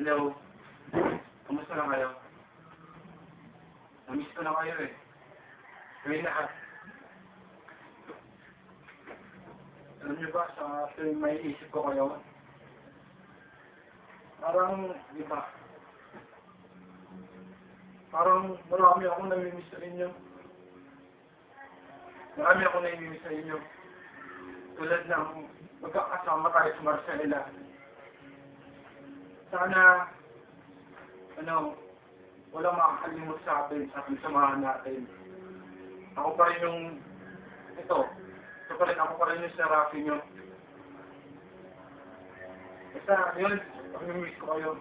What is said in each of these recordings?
Hello. Kamusta na kayo? Namiss ko na kayo eh. Ngayon na. Alam niyo ba, sa tuwing may isip ko kayo, parang, di ba, parang marami akong namimiss sa inyo. Marami akong namimiss sa inyo. Tulad ng magkakasama tayo sa Marcela. Sana, walang makakalimot sa atin, sa ating samahan natin. Ako pa rin yung, ito pa rin, ako pa rin yung sa Rafi nyo. Basta, yun, pag-miss ko kayo.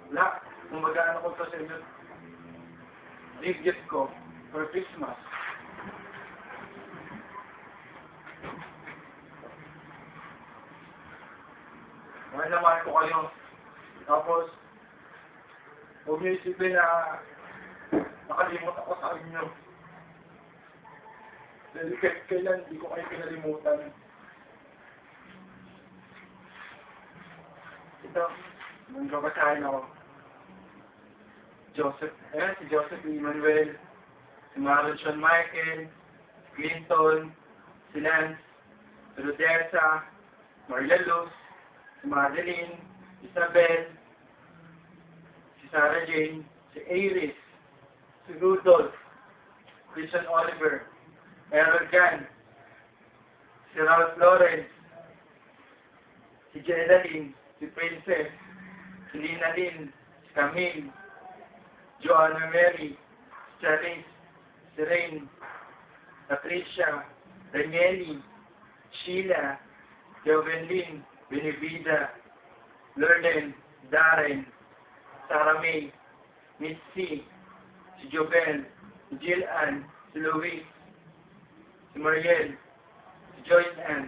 Wala, kung mag-ano ko sa inyo, gift ko for Christmas. Mahal na mahal ko kayo. Tapos, huwag niyo isipin na nakalimot ako sa inyo. Dahil kailan hindi ko kayo pinalimutan. Ito, magbabasahin ako. Joseph, si Joseph Emmanuel, si Maron Sean Michael, si Clinton, si Lance, si Rodessa, Maria Luz, si Madeline, Isabel, si Sarah Jane, si Iris, si Rudolph, Christian Oliver, Errol Jan, si Ralph Lawrence, si Jelalyn, si Princess, si Lina Lynn, si Camille, Joanna Mary, si Charisse, si Rain, Patricia, Danieli, Sheila, Jovenlyn, Benevida, Lurden, Darren, Sarah May, Miss C, si Jobel, si Jill Ann, si Louis, si Mariel, si Joyce Ann,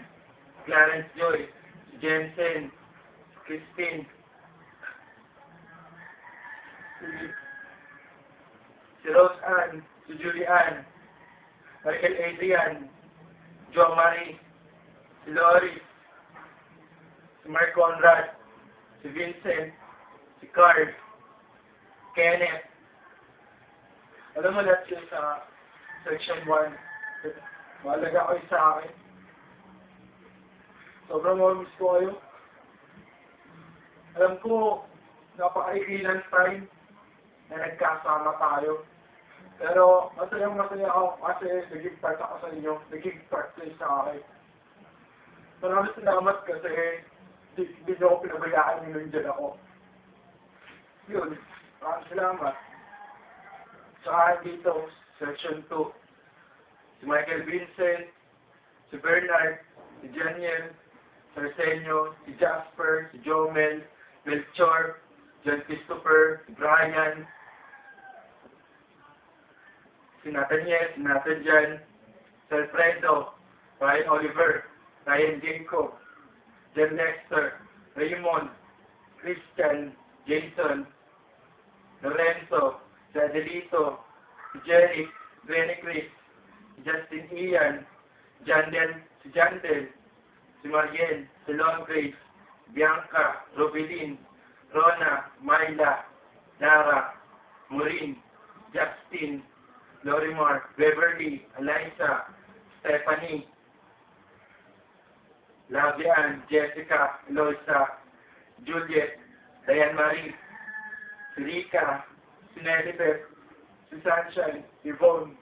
si Clarence Joy, si Jensen, si Christine, si Rose Ann, si Julie Ann, Michael Adrian, Jo Marie, si Loris, si Mark Conrad, si Vincent, si Carl, Kenneth. Alam mo lahat yun sa section 1. Mahalaga kayo sa akin. Sobrang mamiss ko kayo. Alam ko, napaka-ilang time na nagkasama tayo. Pero masaya ako kasi naging part ako sa inyo. Naging part kayo sa akin. Maraming salamat kasi hindi nyo ako pinabayaan yung nandiyan ako. Yun, maraming salamat. Saka dito, section 2. Si Michael Vincent, si Bernard, si Janiel, si Arsenio, si Jasper, si Jomel, Melchor, John Christopher, si Brian, si Nathaniel, si Nathan Jan, si Alfredo, Ryan Oliver, Ryan Jacob, Jen Lester, Raymond, Christian, Jason, Lorenzo, si Adelito, si Jerry, Glenny Chris, si Justin Ian, Jandel, si Jandel, si Mariel, si Lon Grace, Bianca, Robilin, Rona, Myla, Lara, Maureen, Justin, Lorimar, Beverly, Eliza, Stephanie, Lavian, Jessica, Eloisa, Juliet, Diane Marie, si Rika, si Nelibeth, si Sunshine, Yvonne,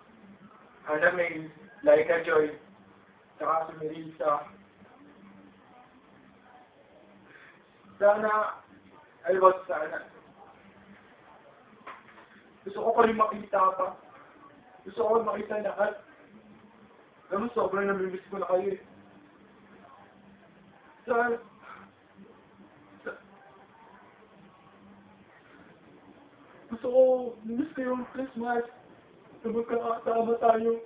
Anna May, Laika Joy, saka si Melissa. Sana, sana. Gusto ko rin makita pa. Gusto ko makita lahat. Alam mo, sobrang namimiss ko na kayo eh. Gusto ko, miss ko yung Christmas. Na magkakasama tayo.